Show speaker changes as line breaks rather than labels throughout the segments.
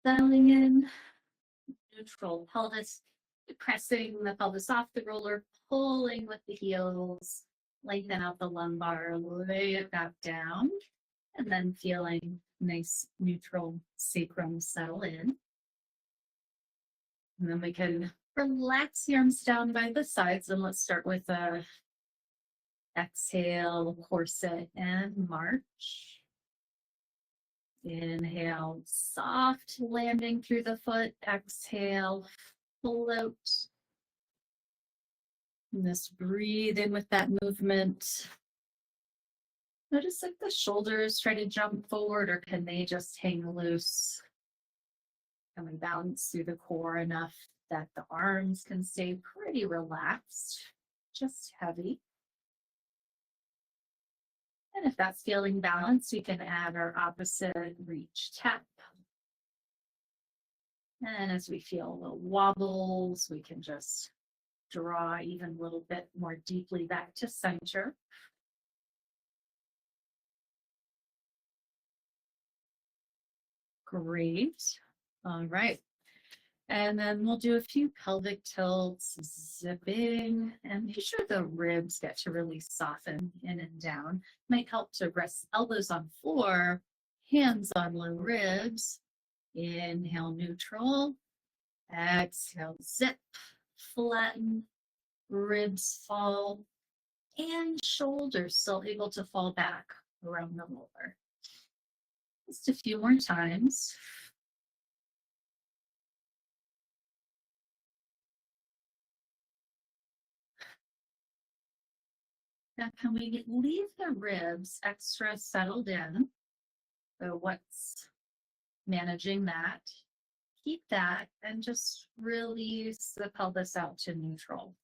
Settling in, neutral pelvis, pressing the pelvis off the roller, pulling with the heels, lengthen out the lumbar, lay it back down, and then feeling nice neutral sacrum settle in. And then we can relax the arms down by the sides, and let's start with a exhale, corset, and march. Inhale, soft landing through the foot. Exhale, float. And just breathe in with that movement. Notice if the shoulders try to jump forward, or can they just hang loose? Can we balance through the core enough that the arms can stay pretty relaxed, just heavy? And if that's feeling balanced, we can add our opposite reach tap. And as we feel little wobbles, we can just draw even a little bit more deeply back to center. Great. All right. And then we'll do a few pelvic tilts, zipping, and make sure the ribs get to really soften in and down. Might help to rest elbows on floor, hands on low ribs. Inhale, neutral. Exhale, zip, flatten, ribs fall, and shoulders still able to fall back around the roller. Just a few more times. Now, can we leave the ribs extra settled in? So what's managing that? Keep that and just release the pelvis out to neutral.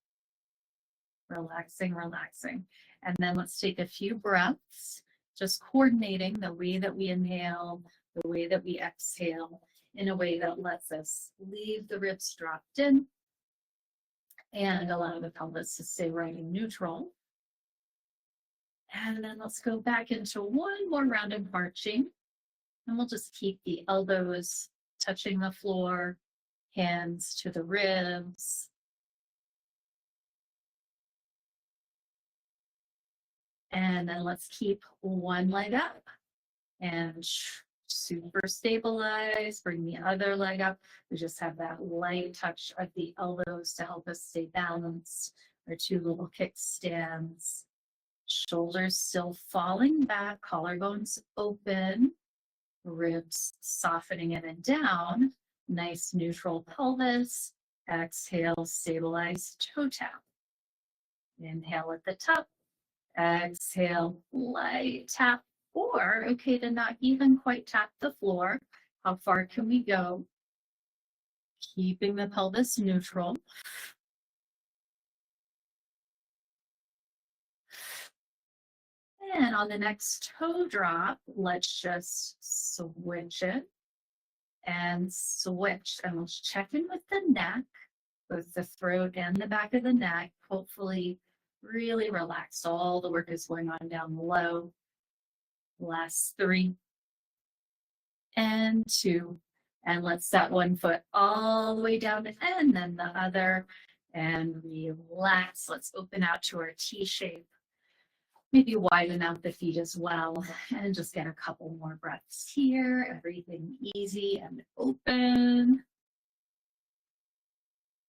Relaxing, relaxing. And then let's take a few breaths, just coordinating the way that we inhale, the way that we exhale, in a way that lets us leave the ribs dropped in and allow the pelvis to stay right in neutral. And then let's go back into one more round of marching. And we'll just keep the elbows touching the floor, hands to the ribs. And then let's keep one leg up and super stabilize. Bring the other leg up. We just have that light touch of the elbows to help us stay balanced. Our two little kickstands. Shoulders still falling back, collarbones open, ribs softening in and down. Nice neutral pelvis. Exhale, stabilize toe tap. Inhale at the top. Exhale, light tap, or okay to not even quite tap the floor. How far can we go? Keeping the pelvis neutral. And on the next toe drop, let's just switch it and switch. And let's check in with the neck, both the throat and the back of the neck. Hopefully really relaxed. All the work is going on down below. Last 3 and 2. And let's set one foot all the way down and then the other. And relax. Let's open out to our T shape. Maybe widen out the feet as well. And just get a couple more breaths here. Everything easy and open.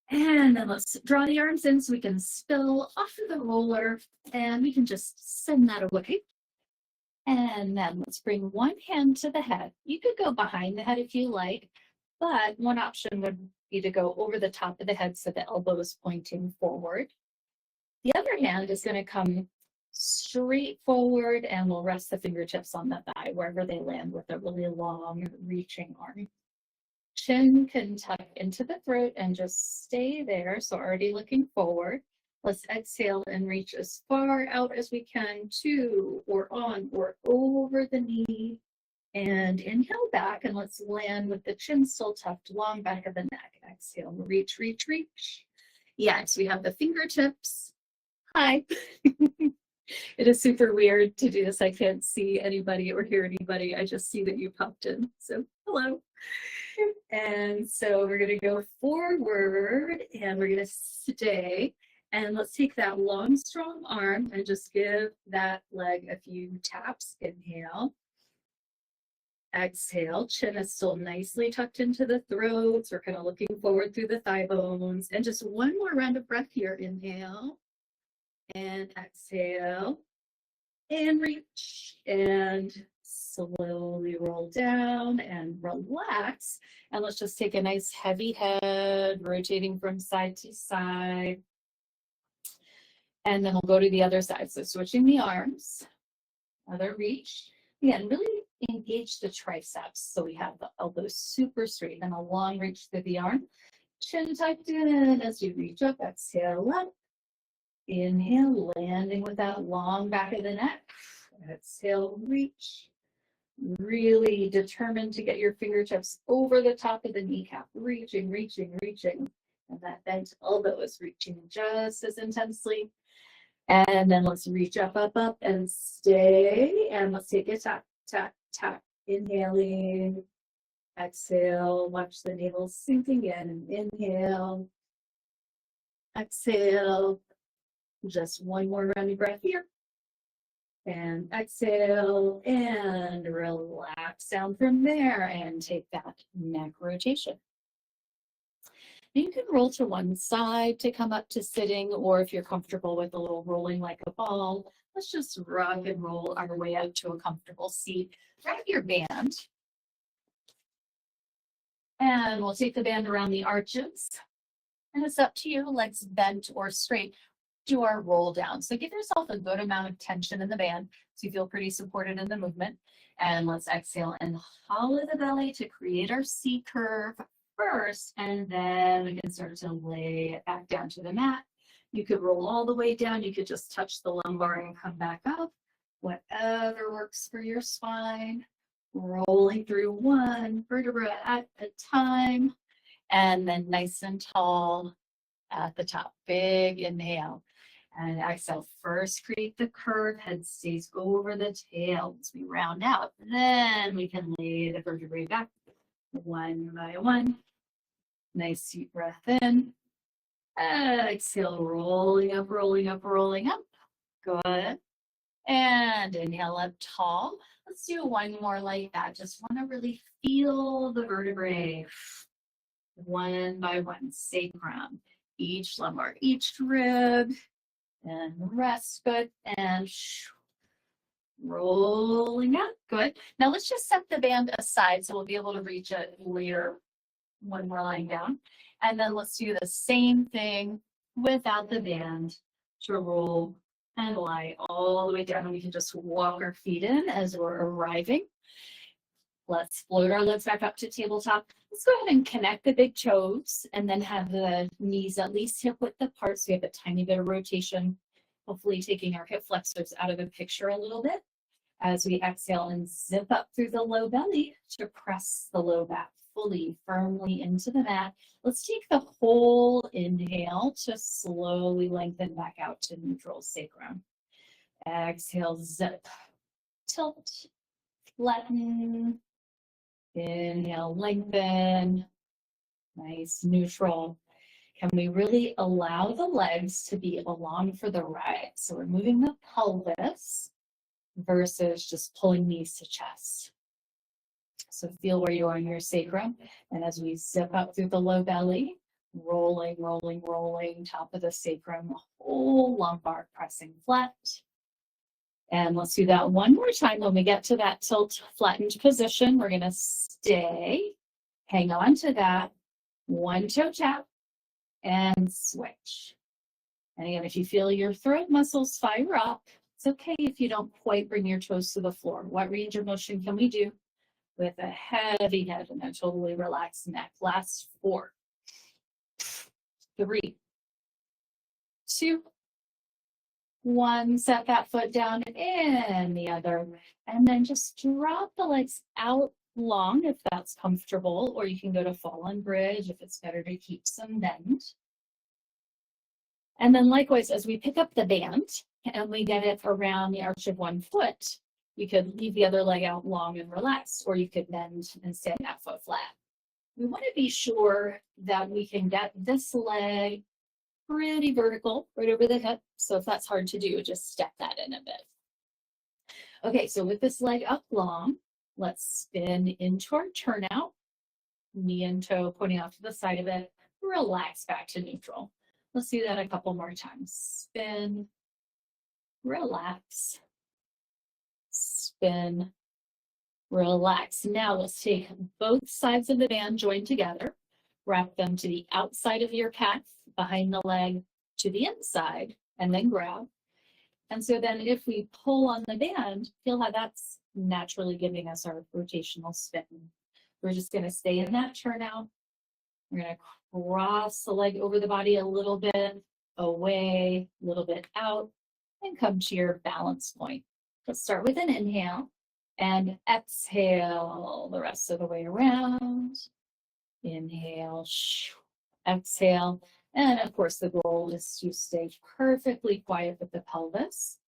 And then let's draw the arms in so we can spill off of the roller, and we can just send that away. And then let's bring one hand to the head. You could go behind the head if you like, but one option would be to go over the top of the head so the elbow is pointing forward. The other hand is going to come straight forward, and we'll rest the fingertips on the thigh wherever they land with a really long reaching arm. Chin can tuck into the throat and just stay there. So already looking forward. Let's exhale and reach as far out as we can to or on or over the knee. And inhale back, and let's land with the chin still tucked, long back of the neck. Exhale, reach, reach, reach. Yes, we have the fingertips. Hi. It is super weird to do this. I can't see anybody or hear anybody. I just see that you popped in. So hello. And so we're going to go forward and we're going to stay. And let's take that long, strong arm and just give that leg a few taps. Inhale. Exhale. Chin is still nicely tucked into the throat. So we're kind of looking forward through the thigh bones. And just one more round of breath here. Inhale. And exhale. And reach. And slowly roll down and relax. And let's just take a nice heavy head, rotating from side to side. And then we'll go to the other side. So switching the arms, other reach. Again, really engage the triceps. So we have the elbows super straight and a long reach through the arm. Chin tucked in as you reach up, exhale up. Inhale, landing with that long back of the neck. Exhale, reach. Really determined to get your fingertips over the top of the kneecap. Reaching, reaching, reaching. And that bent elbow is reaching just as intensely. And then let's reach up, up, up, and stay. And let's take a tap, tap, tap. Inhaling. Exhale. Watch the navel sinking in. Inhale. Exhale. Just one more round of breath here. And exhale. And relax down from there. And take that neck rotation. You can roll to one side to come up to sitting, or if you're comfortable with a little rolling like a ball, let's just rock and roll our way out to a comfortable seat. Grab your band. And we'll take the band around the arches. And it's up to you, legs bent or straight. Do our roll down. So give yourself a good amount of tension in the band so you feel pretty supported in the movement. And let's exhale and hollow the belly to create our C curve first, and then we can start to lay it back down to the mat. You could roll all the way down. You could just touch the lumbar and come back up. Whatever works for your spine. Rolling through one vertebra at a time, and then nice and tall at the top. Big inhale. And exhale, first create the curve, head stays over the tail as we round out. Then we can lay the vertebrae back one by one. Nice deep breath in. Exhale, rolling up, rolling up, rolling up. Good. And inhale up tall. Let's do one more like that. Just want to really feel the vertebrae one by one. Sacrum, each lumbar, each rib. And rest. Good. And rolling up. Good. Now let's just set the band aside so we'll be able to reach it later when we're lying down. And then let's do the same thing without the band to roll and lie all the way down. And we can just walk our feet in as we're arriving. Let's float our legs back up to tabletop. Let's go ahead and connect the big toes and then have the knees at least hip width apart so we have a tiny bit of rotation, hopefully taking our hip flexors out of the picture a little bit as we exhale and zip up through the low belly to press the low back fully, firmly into the mat. Let's take the whole inhale to slowly lengthen back out to neutral sacrum. Exhale, zip, tilt, flatten. Inhale, lengthen. Nice, neutral. Can we really allow the legs to be along for the ride? So we're moving the pelvis versus just pulling knees to chest. So feel where you are in your sacrum. And as we zip up through the low belly, rolling, rolling, rolling, top of the sacrum, whole lumbar pressing flat. And let's do that one more time. When we get to that tilt flattened position, we're going to stay, hang on to that, one toe tap, and switch. And again, if you feel your throat muscles fire up, it's okay if you don't quite bring your toes to the floor. What range of motion can we do with a heavy head and a totally relaxed neck? Last 4, 3, 2, 1, set that foot down and the other, and then just drop the legs out long if that's comfortable, or you can go to fallen bridge if it's better to keep some bend. And then likewise, as we pick up the band and we get it around the arch of one foot, you could leave the other leg out long and relaxed, or you could bend and stand that foot flat. we want to be sure that we can get this leg pretty vertical right over the hip. So if that's hard to do, just step that in a bit. Okay, so with this leg up long, let's spin into our turnout, knee and toe pointing off to the side of it. Relax back to neutral. Let's do that a couple more times. Spin, relax, spin, relax. Now let's take both sides of the band joined together, wrap them to the outside of your calf, behind the leg to the inside, and then grab. And so then if we pull on the band, feel how that's naturally giving us our rotational spin. We're just going to stay in that turnout. We're going to cross the leg over the body a little bit, away, a little bit out, and come to your balance point. Let's start with an inhale and exhale the rest of the way around. Inhale, exhale. And of course, the goal is to stay perfectly quiet with the pelvis.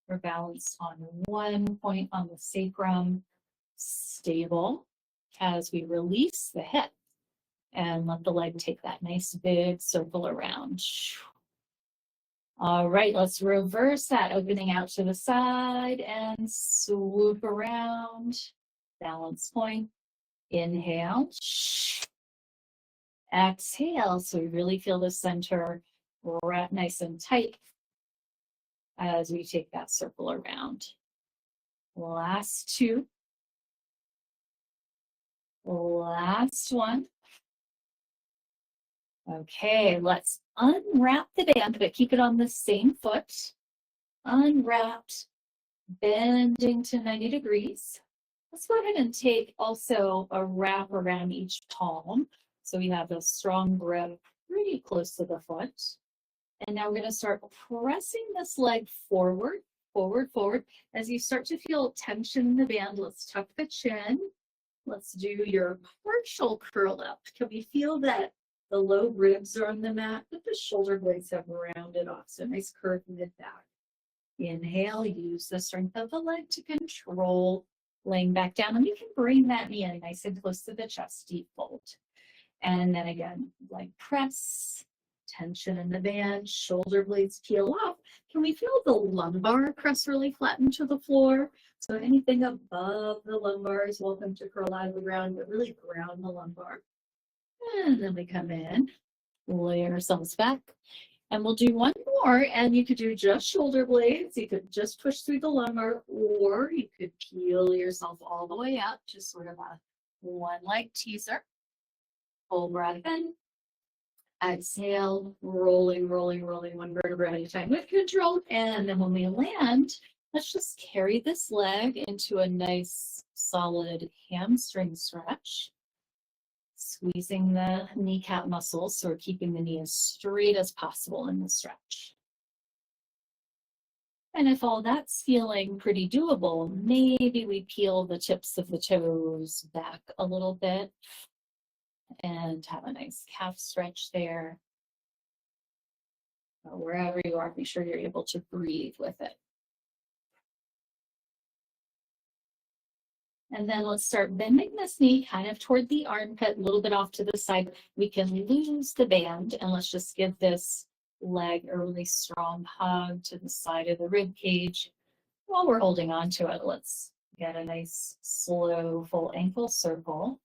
We're balanced on one point on the sacrum, stable as we release the hip and let the leg take that nice big circle around. All right, let's reverse that, opening out to the side and swoop around. Balance point. Inhale. Exhale, so we really feel the center wrap nice and tight as we take that circle around. Last two. Last one. Okay, let's unwrap the band, but keep it on the same foot. Unwrapped, bending to 90 degrees. Let's go ahead and take also a wrap around each palm. So we have a strong grip pretty close to the foot. And now we're going to start pressing this leg forward, forward, forward. As you start to feel tension in the band, let's tuck the chin. Let's do your partial curl up. Can we feel that the low ribs are on the mat, but the shoulder blades have rounded off? So nice curve mid-back. Inhale, use the strength of the leg to control laying back down. And you can bring that knee in nice and close to the chest, deep fold. And then again, leg press, tension in the band, shoulder blades peel off. Can we feel the lumbar press really flatten to the floor? So anything above the lumbar is welcome to curl out of the ground, but really ground the lumbar. And then we come in, lay ourselves back. And we'll do one more, and you could do just shoulder blades. You could just push through the lumbar, or you could peel yourself all the way up, just sort of a one leg teaser. Full breath in. Exhale, rolling, rolling, rolling one vertebra at a time with control. And then when we land, let's just carry this leg into a nice solid hamstring stretch. Squeezing the kneecap muscles, so we're keeping the knee as straight as possible in the stretch. And if all that's feeling pretty doable, maybe we peel the tips of the toes back a little bit and have a nice calf stretch there. Or wherever you are, be sure you're able to breathe with it. And then let's start bending this knee kind of toward the armpit, a little bit off to the side. We can lose the band, and let's just give this leg a really strong hug to the side of the rib cage. While we're holding on to it, let's get a nice slow full ankle circle.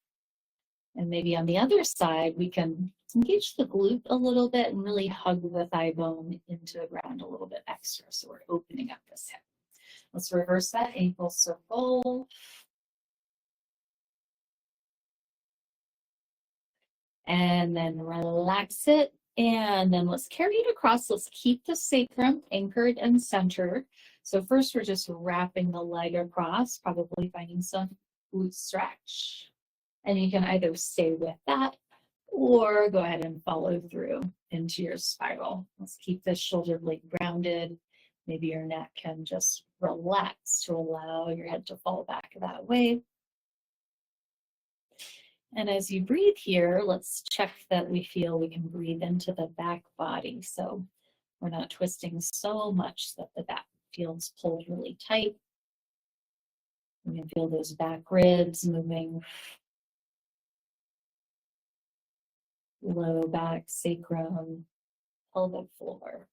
And maybe on the other side, we can engage the glute a little bit and really hug the thigh bone into the ground a little bit extra. So we're opening up this hip. Let's reverse that ankle circle. And then relax it. And then let's carry it across. Let's keep the sacrum anchored and centered. So first we're just wrapping the leg across, probably finding some glute stretch. And you can either stay with that or go ahead and follow through into your spiral. Let's keep the shoulder blade grounded. Maybe your neck can just relax to allow your head to fall back that way. And as you breathe here, let's check that we feel we can breathe into the back body. So we're not twisting so much that the back feels pulled really tight. You can feel those back ribs moving. low back, sacrum, pelvic floor.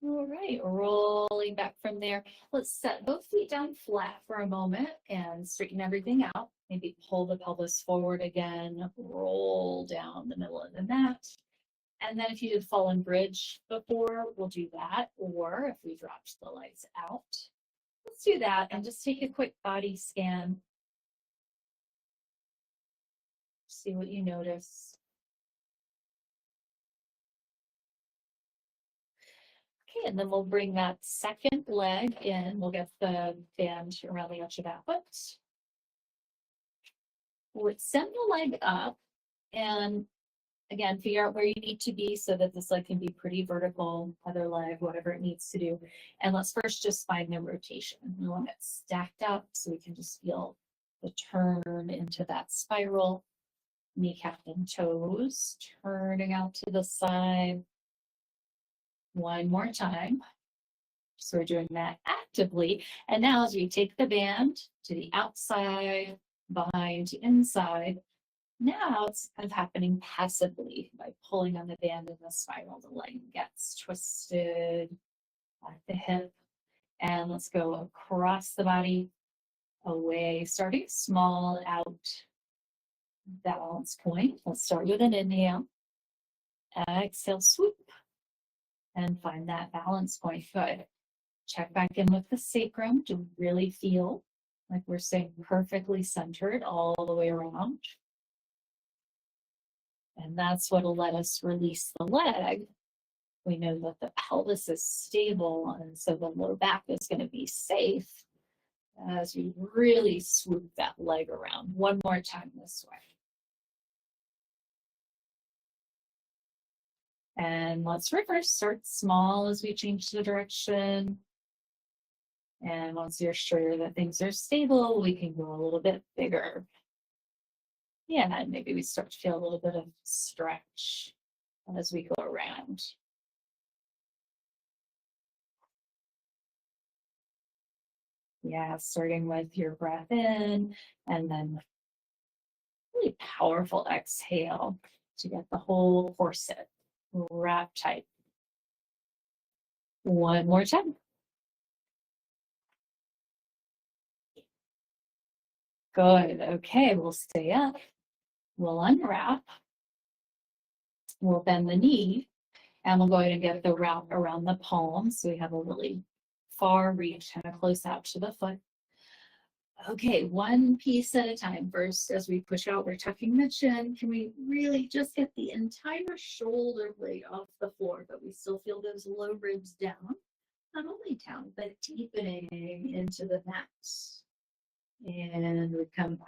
All right, rolling back from there. Let's set both feet down flat for a moment and straighten everything out. Maybe pull the pelvis forward again, roll down the middle of the mat. And then if you did fallen bridge before, we'll do that. Or if we dropped the legs out, let's do that and just take a quick body scan. See what you notice. Okay, and then we'll bring that second leg in. We'll get the band around the edge of that foot. We'll extend the leg up and again, figure out where you need to be so that this leg can be pretty vertical, other leg, whatever it needs to do. And let's first just find the rotation. We want it stacked up so we can just feel the turn into that spiral. Kneecap and toes, turning out to the side. One more time. So we're doing that actively. And now as we take the band to the outside, behind to inside, now it's kind of happening passively by pulling on the band in the spiral. The leg gets twisted at the hip. And let's go across the body, away, starting small, out, balance point. Let's start with an inhale. Exhale, swoop. And find that balance point. Good. Check back in with the sacrum to really feel like we're staying perfectly centered all the way around. And that's what'll let us release the leg. We know that the pelvis is stable, and so the low back is going to be safe as we really swoop that leg around. One more time this way. And let's reverse, start small as we change the direction. And once you're sure that things are stable, we can go a little bit bigger. Yeah, and maybe we start to feel a little bit of stretch as we go around. Yeah, starting with your breath in and then really powerful exhale to get the whole corset wrapped tight. One more time. Good. Okay, we'll stay up. We'll unwrap. We'll bend the knee. And we'll go ahead and get the wrap around the palm so we have a really far reach, kind of close out to the foot. Okay, one piece at a time. First, as we push out, we're tucking the chin. Can we really just get the entire shoulder blade off the floor, but we still feel those low ribs down? Not only down, but deepening into the mat. And we come back.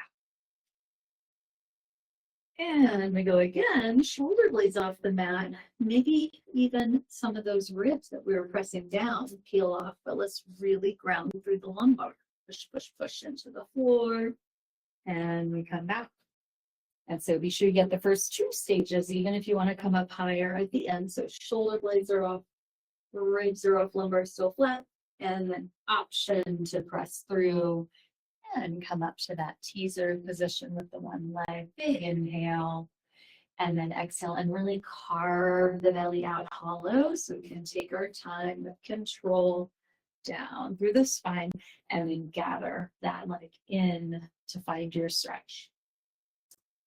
And we go again, shoulder blades off the mat. Maybe even some of those ribs that we were pressing down peel off, but let's really ground through the lumbar. Push, push, push into the floor. And we come back. And so be sure you get the first two stages, even if you want to come up higher at the end. So shoulder blades are off, ribs are off, lumbar still flat, and then option to press through and come up to that teaser position with the one leg. Big inhale. And then exhale and really carve the belly out hollow so we can take our time with control down through the spine and then gather that leg in to find your stretch.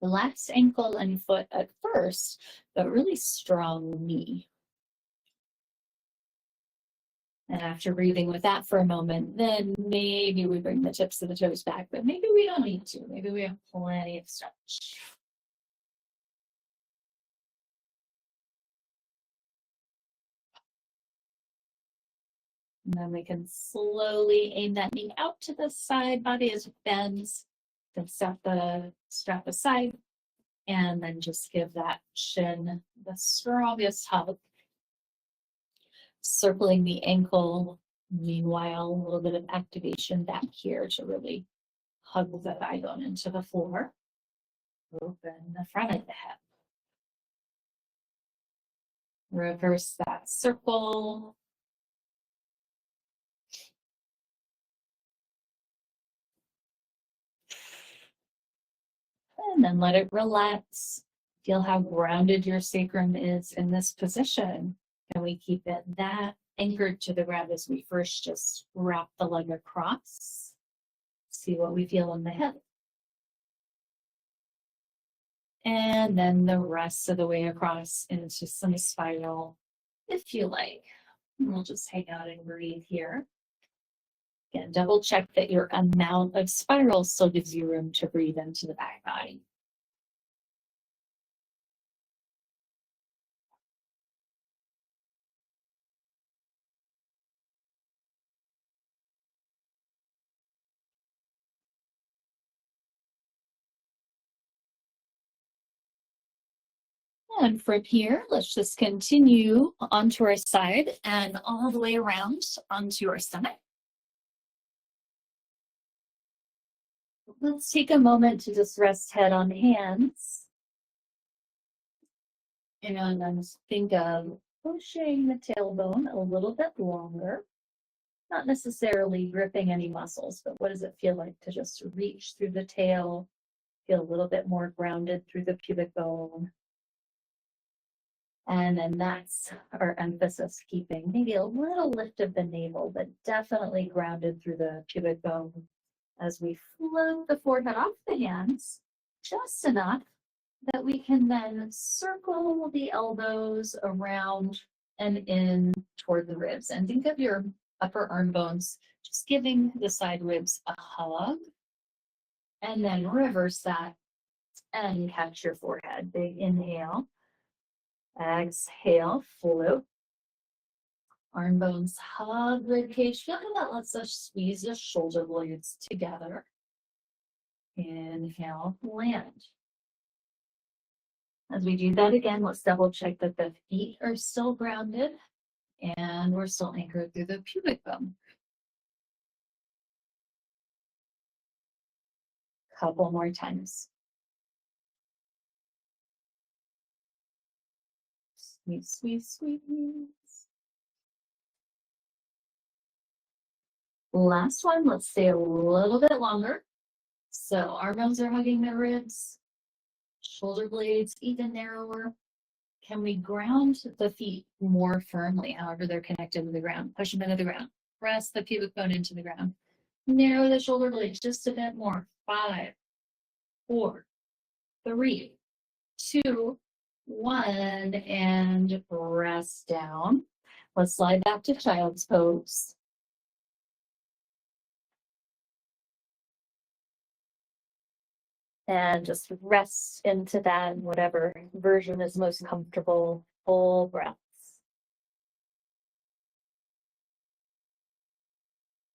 Relax ankle and foot at first, but really strong knee. And after breathing with that for a moment, then maybe we bring the tips of the toes back, but maybe we don't need to. Maybe we have plenty of stretch. And then we can slowly aim that knee out to the side, body as it bends. Then step the strap aside, and then just give that shin the strongest hug. Circling the ankle, meanwhile, a little bit of activation back here to really hug the thigh bone into the floor. Open the front of the hip. Reverse that circle. And then let it relax. Feel how grounded your sacrum is in this position. And we keep it that anchored to the ground as we first just wrap the leg across. See what we feel in the hip. And then the rest of the way across into some spiral, if you like. And we'll just hang out and breathe here. Again, double check that your amount of spiral still gives you room to breathe into the back body. And from here, let's just continue onto our side and all the way around onto our stomach. Let's take a moment to just rest head on hands. And then think of pushing the tailbone a little bit longer. Not necessarily gripping any muscles, but what does it feel like to just reach through the tail, feel a little bit more grounded through the pubic bone? And then that's our emphasis, keeping maybe a little lift of the navel, but definitely grounded through the pubic bone as we float the forehead off the hands, just enough that we can then circle the elbows around and in toward the ribs. And think of your upper arm bones, just giving the side ribs a hug, and then reverse that and catch your forehead. Big inhale. Exhale, float. Arm bones hug ribcage. Feel how that lets us squeeze the shoulder blades together. Inhale, land. As we do that again, let's double check that the feet are still grounded and we're still anchored through the pubic bone. Couple more times. Squeeze, squeeze, squeeze. Last one, let's stay a little bit longer. So arm bones are hugging the ribs, shoulder blades even narrower. Can we ground the feet more firmly, however they're connected to the ground? Push them into the ground. Press the pubic bone into the ground. Narrow the shoulder blades just a bit more. 5, 4, 3, 2, 1, and rest down. Let's slide back to child's pose. And just rest into that, whatever version is most comfortable. Full breaths.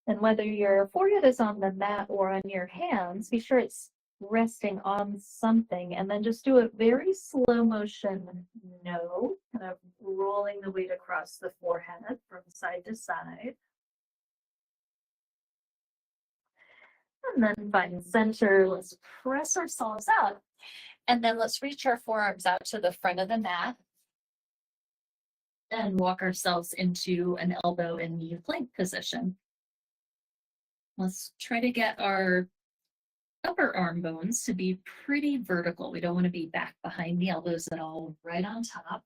And whether your forehead is on the mat or on your hands, be sure it's resting on something, and then just do a very slow motion no, kind of rolling the weight across the forehead from side to side. And then find center. Let's press ourselves out. And then let's reach our forearms out to the front of the mat and walk ourselves into an elbow and knee plank position. Let's try to get our upper arm bones to be pretty vertical. We don't want to be back behind the elbows at all, right on top.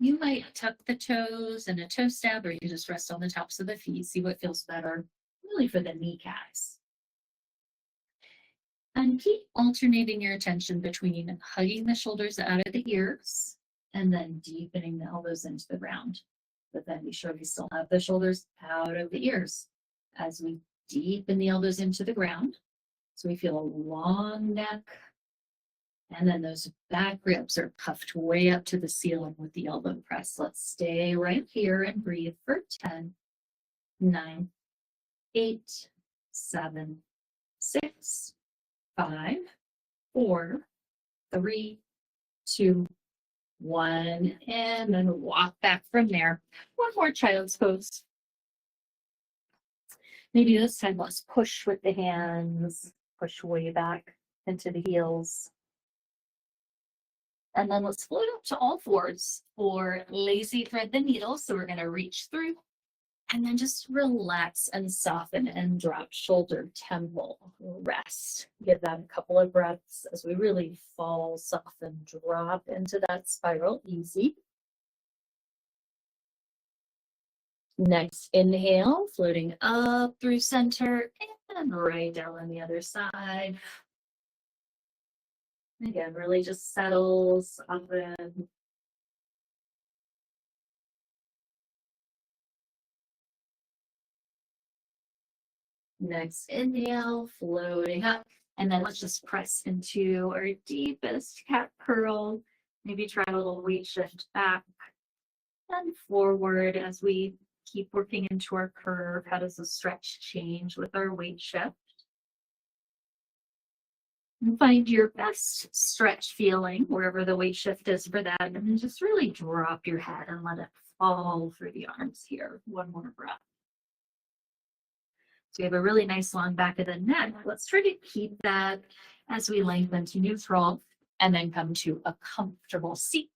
You might tuck the toes and a toe stab, or you can just rest on the tops of the feet, see what feels better, really for the kneecaps. And keep alternating your attention between hugging the shoulders out of the ears and then deepening the elbows into the ground. But then be sure we still have the shoulders out of the ears as we deepen the elbows into the ground. So we feel a long neck. And then those back ribs are puffed way up to the ceiling with the elbow press. Let's stay right here and breathe for 10, 9, 8, 7, 6, 5, 4, 3, 2, 1, and then walk back from there. One more child's pose. Maybe this time let's push with the hands, push way back into the heels. And then let's float up to all fours for lazy thread the needle. So we're going to reach through, And then just relax and soften and drop shoulder, temple, rest. Give that a couple of breaths as we really fall, soften, drop into that spiral. Easy. Next, inhale, floating up through center and right down on the other side. Again, really just settle, soften. Next, inhale, floating up. And then let's just press into our deepest cat curl. Maybe try a little weight shift back and forward as we keep working into our curve. How does the stretch change with our weight shift? And find your best stretch feeling wherever the weight shift is for that. And then just really drop your head and let it fall through the arms here. One more breath. So we have a really nice long back of the neck. Let's try to keep that as we lengthen to neutral and then come to a comfortable seat.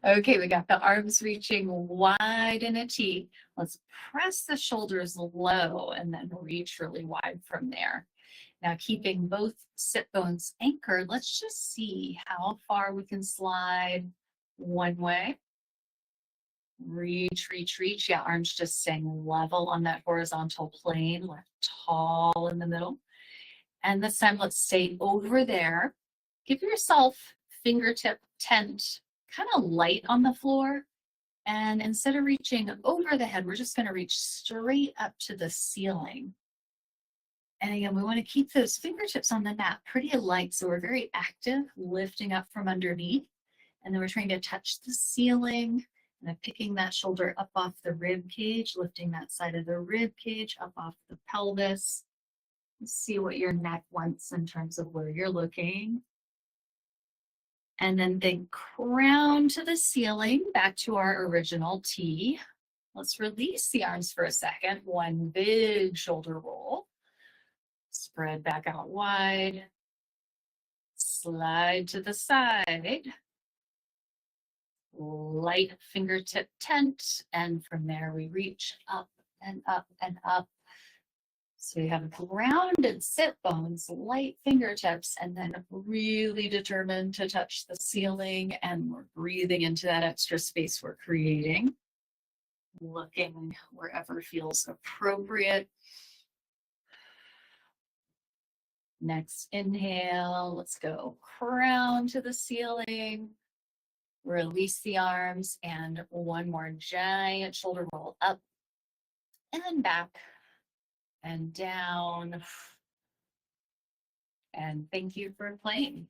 Okay, we got the arms reaching wide in a T. Let's press the shoulders low and then reach really wide from there. Now, keeping both sit bones anchored, let's just see how far we can slide one way. Reach, reach, reach. Yeah, arms just staying level on that horizontal plane, left tall in the middle. And this time, let's stay over there. Give yourself fingertip tent kind of light on the floor. And instead of reaching over the head, we're just going to reach straight up to the ceiling. And again, we want to keep those fingertips on the mat pretty light. So we're very active, lifting up from underneath. And then we're trying to touch the ceiling. And then picking that shoulder up off the rib cage, lifting that side of the rib cage up off the pelvis. See what your neck wants in terms of where you're looking. And then think crown to the ceiling, back to our original T. Let's release the arms for a second. One big shoulder roll. Spread back out wide. Slide to the side. Light fingertip tent. And from there we reach up and up and up. So we have grounded sit bones, light fingertips, and then really determined to touch the ceiling, and we're breathing into that extra space we're creating. Looking wherever feels appropriate. Next inhale, let's go crown to the ceiling. Release the arms, and one more giant shoulder roll up and then back and down. And thank you for playing.